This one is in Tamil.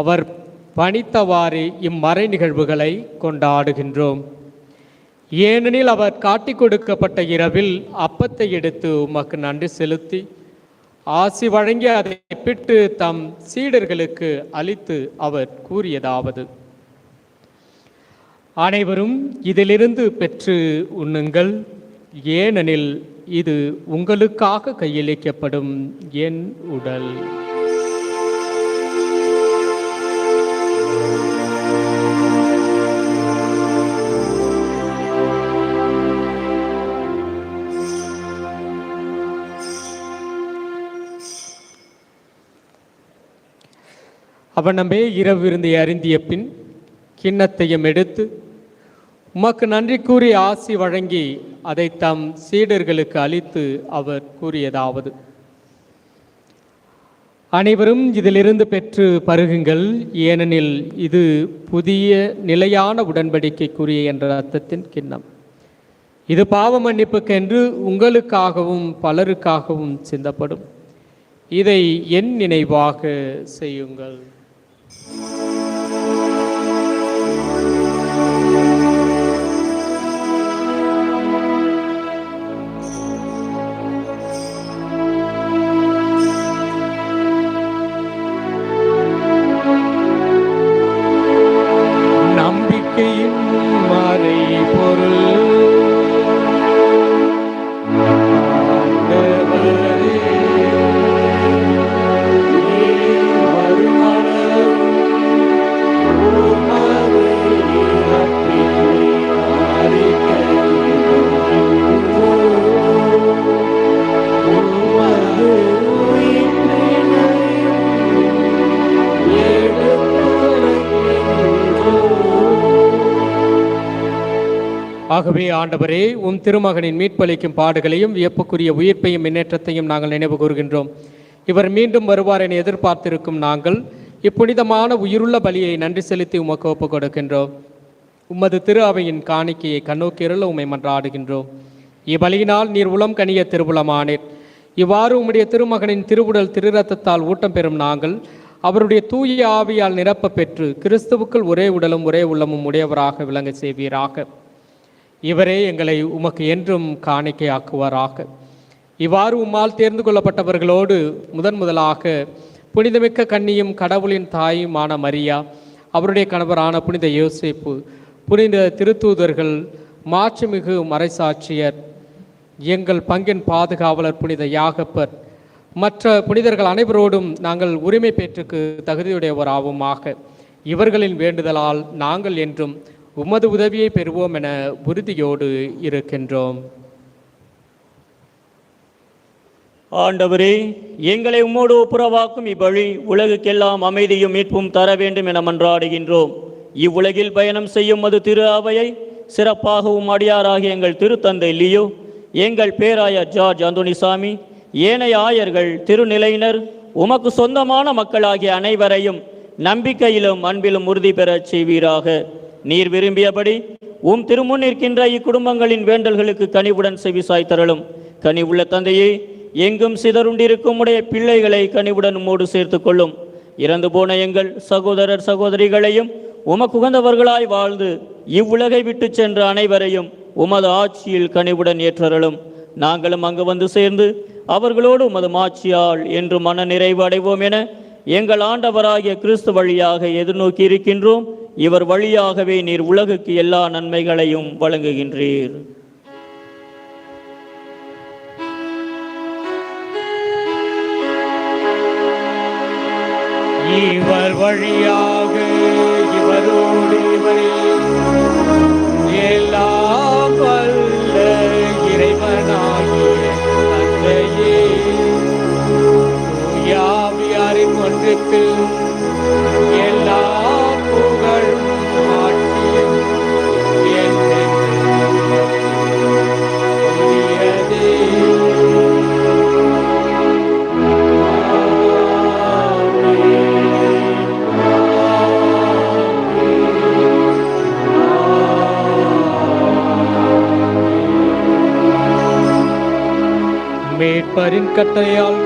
அவர் பணித்தவாறு இம்மறை நிகழ்வுகளை கொண்டாடுகின்றோம். ஏனெனில் அவர் காட்டிக் கொடுக்கப்பட்ட இரவில் அப்பத்தை எடுத்து உமக்கு நன்றி செலுத்தி ஆசி வழங்கி அதை பிட்டு தம் சீடர்களுக்கு அளித்து அவர் கூறியதாவது: அனைவரும் இதிலிருந்து பெற்று உண்ணுங்கள், ஏனெனில் இது உங்களுக்காக கையளிக்கப்படும் என் உடல். அவனமே இரவு விருந்தை அருந்திய பின் கிண்ணத்தையும் எடுத்து உமக்கு நன்றி கூறி ஆசி வழங்கி அதை தம் சீடர்களுக்கு அளித்து அவர் கூறியதாவது: அனைவரும் இதிலிருந்து பெற்று பருகுங்கள், ஏனெனில் இது புதிய நிலையான உடன்படிக்கைக்குரிய என்ற அர்த்தத்தின் கிண்ணம். இது பாவ மன்னிப்புக்கென்று உங்களுக்காகவும் பலருக்காகவும் சிந்தப்படும். இதை என் நினைவாக செய்யுங்கள். நம்பிக்கையின் மறை பொருள் ஆகவே ஆண்டவரே, உம் திருமகனின் மீட்பளிக்கும் பாடுகளையும் வியப்புக்குரிய உயிர்ப்பையும் முன்னேற்றத்தையும் நாங்கள் நினைவு கூறுகின்றோம். இவர் மீண்டும் வருவார் என எதிர்பார்த்திருக்கும் நாங்கள் இப்புனிதமான உயிருள்ள பலியை நன்றி செலுத்தி உமக்கு ஒப்புக் கொடுக்கின்றோம். உமது திரு அவையின் காணிக்கையை கண்ணோக்கிருள உம்மை மன்றாடுகின்றோம். இப்பலியினால் நீர் உளம் கனிய திருவுளமானீர். இவ்வாறு உம்முடைய திருமகனின் திருவுடல் திருரத்தத்தால் ஊட்டம் பெறும் நாங்கள் அவருடைய தூய ஆவியால் நிரப்ப பெற்று கிறிஸ்துவுக்குள் ஒரே உடலும் ஒரே உள்ளமும் உடையவராக விளங்க செய்வீராக. இவரே எங்களை உமக்கு என்றும் காணிக்கையாக்குவாராக. இவ்வாறு உம்மால் தேர்ந்து கொள்ளப்பட்டவர்களோடு முதலாக புனிதமிக்க கன்னியும் கடவுளின் தாயுமான மரியா, அவருடைய கணவரான புனித யோசேப்பு, புனித திருத்தூதர்கள், மாட்சிமிகு மறைசாட்சியர், எங்கள் பங்கின் பாதுகாவலர் புனித யாகப்பர், மற்ற புனிதர்கள் அனைவரோடும் நாங்கள் உரிமை பெற்றுக்கு தகுதியுடையவராவுமாக. இவர்களின் வேண்டுதலால் நாங்கள் என்றும் உமது உதவியை பெறுவோம் என உறுதியோடு இருக்கின்றோம். ஆண்டவரே, எங்களை உம்மோடு ஒப்புரவாக்கும் இவ்வழி உலகுக்கெல்லாம் அமைதியும் மீட்பும் தர வேண்டும் என மன்றாடுகின்றோம். இவ்வுலகில் பயணம் செய்யும் மது திரு அவையை சிறப்பாகவும் அடியாராகிய எங்கள் திருத்தந்தை லியோ, எங்கள் பேராயர் ஜார்ஜ் அந்தோனிசாமி, ஏனைய ஆயர்கள், திருநிலையினர், உமக்கு சொந்தமான மக்களாகிய அனைவரையும் நம்பிக்கையிலும் அன்பிலும் உறுதி பெறச் செய்வீராக. நீர் விரும்பியபடி உம் திருமுன் நிற்கின்ற இக்குடும்பங்களின் வேண்டல்களுக்கு கனிவுடன் செவிசாய் தரலும். கனிவுள்ள தந்தையே, எங்கும் சிதறுண்டிருக்கும் உடைய பிள்ளைகளை கனிவுடன் உம்மோடு சேர்த்து கொள்ளும். இறந்து போன எங்கள் சகோதரர் சகோதரிகளையும் உமக்குகந்தவர்களாய் வாழ்ந்து இவ்வுலகை விட்டு சென்ற அனைவரையும் உமது ஆட்சியில் கனிவுடன் ஏற்றரலும். நாங்களும் அங்கு வந்து சேர்ந்து அவர்களோடு உமது மாட்சியால் என்று மன நிறைவு அடைவோம் என எங்கள் ஆண்டவராகிய கிறிஸ்து வழியாக எதிர்நோக்கி இருக்கின்றோம். இவர் வழியாகவே நீர் உலகுக்கு எல்லா நன்மைகளையும் வழங்குகின்றீர். இவர் வழியாக இவரோடு இவரில் எல்லாம் வல்ல இறைவனாகிய தந்தையே, தூயாவியாரின் ஒன்றுக்கு எல்லா புகழும் ஆட்சியும் மீட்பரின் கட்டளையால்